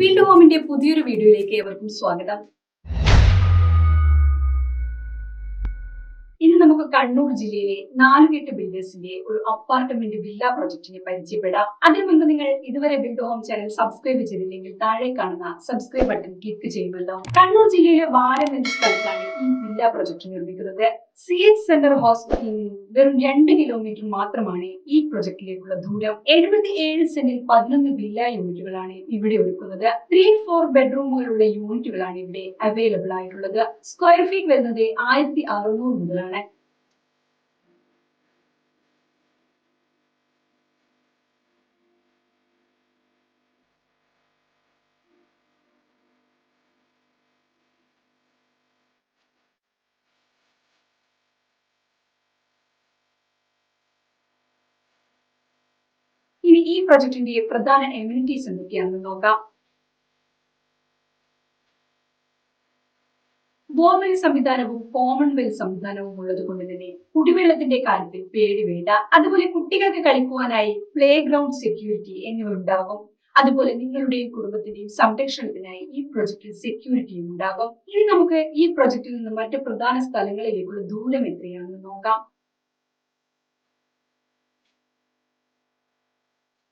വീണ്ടും ഹോമിന്റെ പുതിയൊരു വീഡിയോയിലേക്ക് ഏവർക്കും സ്വാഗതം. ഇന്ന് നമുക്ക് കണ്ണൂർ ജില്ലയിലെ 4 ബിൽഡേഴ്സിന്റെ ഒരു അപ്പാർട്ട്മെന്റ് വില്ല പ്രൊജക്ടിനെ പരിചയപ്പെടാം. അതിനു മുൻപ് നിങ്ങൾ ഇതുവരെ ബിൽഡ് ഹോം ചാനൽ സബ്സ്ക്രൈബ് ചെയ്തില്ലെങ്കിൽ താഴെ കാണുന്ന സബ്സ്ക്രൈബ് ബട്ടൺ ക്ലിക്ക് ചെയ്യുമല്ലോ. കണ്ണൂർ ജില്ലയിലെ വാരം എന്ന സ്ഥലത്താണ് ഈ വില്ല പ്രൊജക്ട് നിർമ്മിക്കുന്നത്. CH സെന്റർ ഹോസ്പിറ്റലിൽ നിന്നും വെറും 2 കിലോമീറ്റർ മാത്രമാണ് ഈ പ്രൊജക്ടിലേക്കുള്ള ദൂരം. 77 സെന്റിൽ 11 വില്ല യൂണിറ്റുകളാണ് ഇവിടെ ഒരുക്കുന്നത്. 3-4 ബെഡ്റൂമുകളുള്ള യൂണിറ്റുകളാണ് ഇവിടെ അവൈലബിൾ ആയിട്ടുള്ളത്. സ്ക്വയർ ഫീറ്റ് വരുന്നത് 1600 മുതലാണ്. ഇനി ഈ പ്രൊജക്ടിന്റെ പ്രധാന എമ്യൂണിറ്റീസ് എന്തൊക്കെയാണെന്ന് നോക്കാം. ബോർവെൽ സംവിധാനവും കോമൺവെൽ സംവിധാനവും ഉള്ളത് കൊണ്ട് തന്നെ കുടിവെള്ളത്തിന്റെ കാര്യത്തിൽ പേടി വേണ്ട. അതുപോലെ കുട്ടികൾക്ക് കളിക്കുവാനായി പ്ലേ ഗ്രൗണ്ട്, സെക്യൂരിറ്റി എന്നിവ ഉണ്ടാകും. അതുപോലെ നിങ്ങളുടെയും കുടുംബത്തിന്റെയും സംരക്ഷണത്തിനായി ഈ പ്രൊജക്റ്റിൽ സെക്യൂരിറ്റിയും ഉണ്ടാകും. ഇനി നമുക്ക് ഈ പ്രൊജക്റ്റിൽ നിന്ന് മറ്റ് പ്രധാന സ്ഥലങ്ങളിലേക്കുള്ള ദൂരം എത്രയാണെന്ന് നോക്കാം.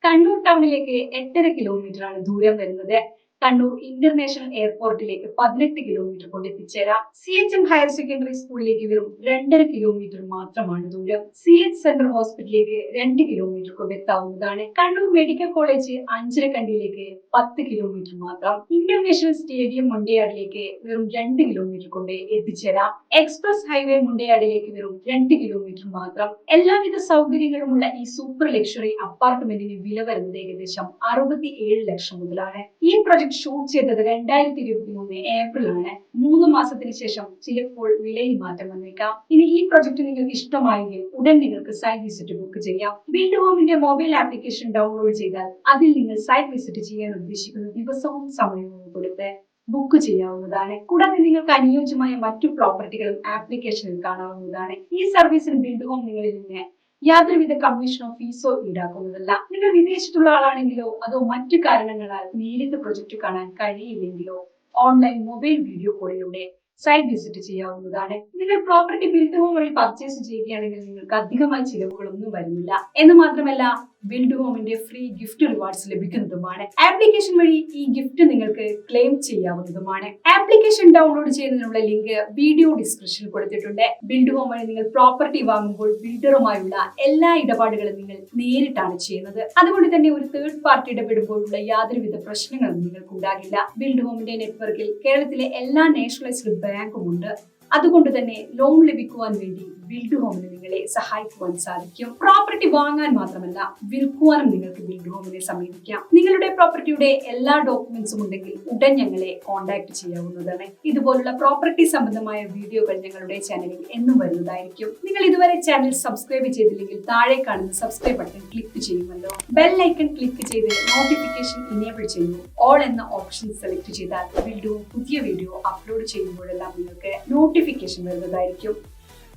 കണ്ണൂർ ടൗണിലേക്ക് 8.5 കിലോമീറ്റർ ആണ് ദൂരം വരുന്നത്. കണ്ണൂർ ഇന്റർനാഷണൽ എയർപോർട്ടിലേക്ക് 18 കിലോമീറ്റർ കൊണ്ട് എത്തിച്ചേരാം. CHM ഹയർ സെക്കൻഡറി സ്കൂളിലേക്ക് വെറും 2.5 കിലോമീറ്റർ മാത്രമാണ് ദൂരം. CH സെന്റർ ഹോസ്പിറ്റലിലേക്ക് 2 കിലോമീറ്റർ കൊണ്ട് എത്താവുന്നതാണ്. കണ്ണൂർ മെഡിക്കൽ കോളേജ് അഞ്ചരക്കണ്ടിയിലേക്ക് 10 കിലോമീറ്റർ മാത്രം. ഇന്റർനാഷണൽ സ്റ്റേഡിയം മുണ്ടയാടിലേക്ക് വെറും 2 കിലോമീറ്റർ കൊണ്ട് എത്തിച്ചേരാം. എക്സ്പ്രസ് ഹൈവേ മുണ്ടയാടിലേക്ക് വെറും 2 കിലോമീറ്റർ മാത്രം. എല്ലാവിധ സൗകര്യങ്ങളുമുള്ള ഈ സൂപ്പർ ലക്ഷറി അപ്പാർട്ട്മെന്റിന് വില വരുന്നത് ഏകദേശം 67 ലക്ഷം മുതലാണ്. ഈ പ്രൊജക്ട് ഷൂട്ട് ചെയ്തത് 2023 ഏപ്രിലാണ്. 3 മാസത്തിന് ശേഷം ചിലപ്പോൾ വിലയിൽ മാറ്റം വന്നേക്കാം. ഇനി ഈ പ്രൊജക്ട് നിങ്ങൾക്ക് ഇഷ്ടമായെങ്കിൽ ഉടൻ നിങ്ങൾക്ക് സൈറ്റ് വിസിറ്റ് ബുക്ക് ചെയ്യാം. ബിൽഡ് ഹോമിന്റെ മൊബൈൽ ആപ്ലിക്കേഷൻ ഡൗൺലോഡ് ചെയ്താൽ അതിൽ നിങ്ങൾ സൈറ്റ് വിസിറ്റ് ചെയ്യാൻ ഉദ്ദേശിക്കുന്ന ദിവസവും സമയവും കൊടുത്ത് ബുക്ക് ചെയ്യാവുന്നതാണ്. കൂടാതെ നിങ്ങൾക്ക് അനുയോജ്യമായ മറ്റു പ്രോപ്പർട്ടികളും ആപ്ലിക്കേഷനിൽ കാണാവുന്നതാണ്. ഈ സർവീസിന് ബിൽഡ് ഹോം നിങ്ങളിൽ നിന്ന് യാതൊരുവിധ കമ്മീഷനോ ഫീസോ ഈടാക്കുന്നതല്ല. നിങ്ങൾ വിദേശത്തുള്ള ആളാണെങ്കിലോ അതോ മറ്റു കാരണങ്ങളാൽ നേരിട്ട് പ്രൊജക്ട് കാണാൻ കഴിയില്ലെങ്കിലോ ഓൺലൈൻ മൊബൈൽ വീഡിയോ കോളിലൂടെ സൈറ്റ് വിസിറ്റ് ചെയ്യാവുന്നതാണ്. നിങ്ങൾ പ്രോപ്പർട്ടി ബിൽഡ് ഹോം വഴി പർച്ചേസ് ചെയ്യുകയാണെങ്കിൽ നിങ്ങൾക്ക് അധികമായി ചിലവുകളൊന്നും വരുന്നില്ല. എന്ന് മാത്രമല്ല ബിൽഡ് ഹോമിന്റെ ഫ്രീ ഗിഫ്റ്റ് റിവാർഡ്സ് ലഭിക്കുന്നതുമാണ്. ആപ്ലിക്കേഷൻ വഴി ഈ ഗിഫ്റ്റ് നിങ്ങൾക്ക് ക്ലെയിം ചെയ്യാവുന്നതുമാണ്. ആപ്ലിക്കേഷൻ ഡൗൺലോഡ് ചെയ്യുന്നതിനുള്ള ലിങ്ക് വീഡിയോ ഡിസ്ക്രിപ്ഷനിൽ കൊടുത്തിട്ടുണ്ട്. ബിൽഡ് ഹോം വഴി നിങ്ങൾ പ്രോപ്പർട്ടി വാങ്ങുമ്പോൾ ബിൽഡറുമായുള്ള എല്ലാ ഇടപാടുകളും നിങ്ങൾ നേരിട്ടാണ് ചെയ്യുന്നത്. അതുകൊണ്ട് തന്നെ ഒരു തേർഡ് പാർട്ടി ഇടപെടുമ്പോഴുള്ള യാതൊരുവിധ പ്രശ്നങ്ങളും നിങ്ങൾക്ക് ഉണ്ടാകില്ല. ബിൽഡ് ഹോമിന്റെ നെറ്റ്വർക്കിൽ കേരളത്തിലെ എല്ലാ നാഷണലൈസ്ഡ് ബാങ്കും ഉണ്ട്. അതുകൊണ്ട് തന്നെ ലോൺ ലഭിക്കുവാൻ വേണ്ടി ബിൽഡ് ഹോമിന് നിങ്ങളെ സഹായിക്കുവാൻ സാധിക്കും. പ്രോപ്പർട്ടി വാങ്ങാൻ മാത്രമല്ല വിൽക്കുവാനും നിങ്ങൾക്ക് ബിൽഡ് ഹോമിനെ സമീപിക്കാം. നിങ്ങളുടെ പ്രോപ്പർട്ടിയുടെ എല്ലാ ഡോക്യുമെന്റ്സും ഉണ്ടെങ്കിൽ ഉടൻ ഞങ്ങളെ കോൺടാക്ട് ചെയ്യാവുന്നതാണ്. ഇതുപോലുള്ള പ്രോപ്പർട്ടി സംബന്ധമായ വീഡിയോകൾ ഞങ്ങളുടെ ചാനലിൽ എന്നും വരുന്നതായിരിക്കും. നിങ്ങൾ ഇതുവരെ ചാനൽ സബ്സ്ക്രൈബ് ചെയ്തില്ലെങ്കിൽ താഴെ കാണുന്ന സബ്സ്ക്രൈബ് ബട്ടൺ ക്ലിക്ക് ചെയ്യുമല്ലോ. ബെൽ ഐക്കൺ ക്ലിക്ക് ചെയ്ത് നോട്ടിഫിക്കേഷൻ ഇനേബിൾ ചെയ്യൂ. ഓൾ എന്ന ഓപ്ഷൻ സെലക്ട് ചെയ്താൽ ബിൽഡ് ഹോം പുതിയ വീഡിയോ അപ്ലോഡ് ചെയ്യുമ്പോഴെല്ലാം നിങ്ങൾക്ക് നോട്ടിഫിക്കേഷൻ വരുന്നതായിരിക്കും.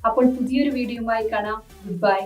അപ്പോൾ പുതിയൊരു വീഡിയോയുമായി കാണാം. Good bye.